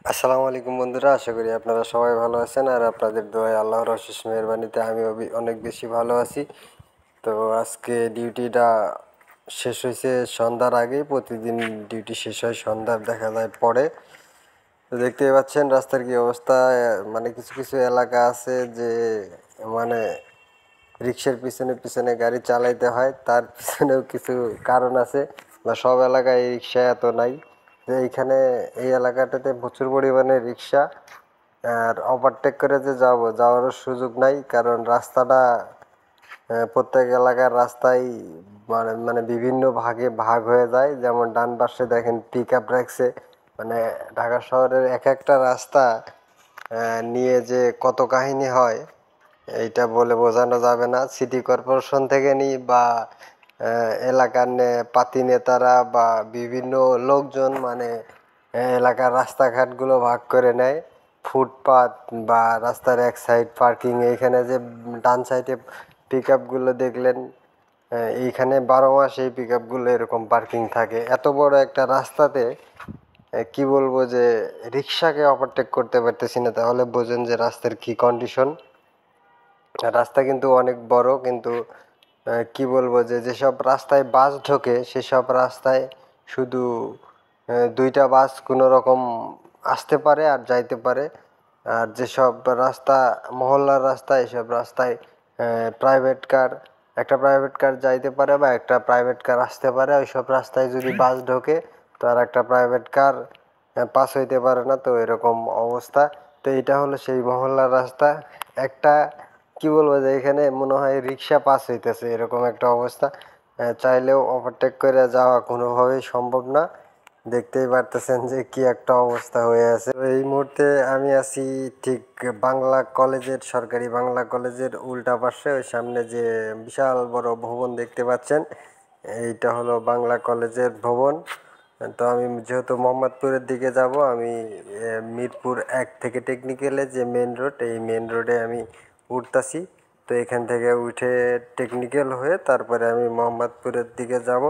আসসালামু আলাইকুম বন্ধুরা, আশা করি আপনারা সবাই ভালো আছেন আর আপনাদের দোয়ায় আল্লাহর অশেষ মেহেরবানিতে আমি অনেক বেশি ভালো আছি। তো আজকে ডিউটিটা শেষ হয়েছে সন্ধ্যার আগেই। প্রতিদিন ডিউটি শেষ হয় সন্ধ্যার দেখা যায় পরে। তো দেখতেই পাচ্ছেন রাস্তার কি অবস্থা। মানে কিছু কিছু এলাকা আছে যে মানে রিক্সার পিছনে পিছনে গাড়ি চালাইতে হয়, তার পিছনেও কিছু কারণ আছে, বা সব এলাকায় রিক্সা এত নাই। যে এইখানে এই এলাকাটাতে প্রচুর পরিমাণে রিক্সা, আর ওভারটেক করে যে যাওয়ারও সুযোগ নাই, কারণ রাস্তাটা প্রত্যেক এলাকার রাস্তায় মানে মানে বিভিন্ন ভাগে ভাগ হয়ে যায়। যেমন ডান পাশে দেখেন পিক আপ রাখছে, মানে ঢাকা শহরের এক একটা রাস্তা নিয়ে যে কত কাহিনী হয় এইটা বলে বোঝানো যাবে না। সিটি কর্পোরেশন থেকে নিই বা এলাকার পাতি নেতারা বা বিভিন্ন লোকজন মানে এলাকার রাস্তাঘাটগুলো ভাগ করে নেয়। ফুটপাত বা রাস্তার এক সাইড পার্কিং, এইখানে যে ডান সাইডে পিক আপগুলো দেখলেন, এইখানে 12 মাস এই পিক আপগুলো এরকম পার্কিং থাকে। এত বড় একটা রাস্তাতে কি বলবো যে রিক্সাকে ওভারটেক করতে পারতেছি না, তাহলে বোঝেন যে রাস্তার কি কন্ডিশন। রাস্তা কিন্তু অনেক বড়, কিন্তু কি বলবো যে যেসব রাস্তায় বাস ঢোকে সেসব রাস্তায় শুধু দুইটা বাস কোনো রকম আসতে পারে আর যাইতে পারে। আর যেসব রাস্তা মহল্লার রাস্তা, এসব রাস্তায় প্রাইভেট কার, একটা প্রাইভেট কার যাইতে পারে বা একটা প্রাইভেট কার আসতে পারে। ওইসব রাস্তায় যদি বাস ঢোকে তো আর একটা প্রাইভেট কার পাস হইতে পারে না। তো এরকম অবস্থা। তো এটা হলো সেই মহল্লার রাস্তা। একটা কি বলবো যে এখানে মনে হয় রিক্সা পাস হইতেছে এরকম একটা অবস্থা। চাইলেও ওভারটেক করে যাওয়া কোনোভাবেই সম্ভব না। দেখতেই পারতেছেন যে কি একটা অবস্থা হয়ে আছে। তো এই মুহূর্তে আমি আছি ঠিক বাংলা কলেজের, সরকারি বাংলা কলেজের উল্টা পাশে। ওই সামনে যে বিশাল বড় ভবন দেখতে পাচ্ছেন, এইটা হলো বাংলা কলেজের ভবন। তো আমি যেহেতু মোহাম্মদপুরের দিকে যাব, আমি মিরপুর 1 থেকে টেকনিক্যালে যে মেন রোড, এই মেন রোডে আমি উঠতাছি। তো এখান থেকে উঠে টেকনিক্যাল হয়ে তারপরে আমি মোহাম্মদপুরের দিকে যাব।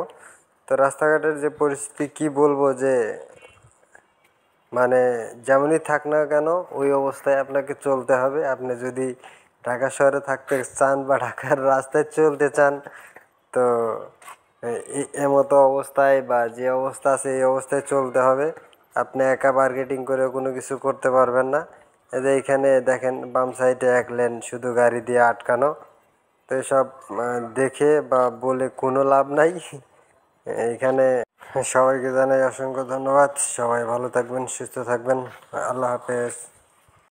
তো রাস্তাঘাটের যে পরিস্থিতি কি বলবো যে মানে যেমনই থাক না কেন ওই অবস্থায় আপনাকে চলতে হবে। আপনি যদি ঢাকা শহরে থাকতে চান বা ঢাকার রাস্তায় চলতে চান, তো এমতো অবস্থায় বা যে অবস্থা আছে এই অবস্থায় চলতে হবে। আপনি একা মার্কেটিং করে কোনো কিছু করতে পারবেন না। এই যে এইখানে দেখেন বাম সাইডে এক লেন শুধু গাড়ি দিয়ে আটকানো। তো এসব দেখে বা বলে কোনো লাভ নাই। এইখানে সবাইকে জানাই অসংখ্য ধন্যবাদ। সবাই ভালো থাকবেন, সুস্থ থাকবেন। আল্লাহ হাফেজ।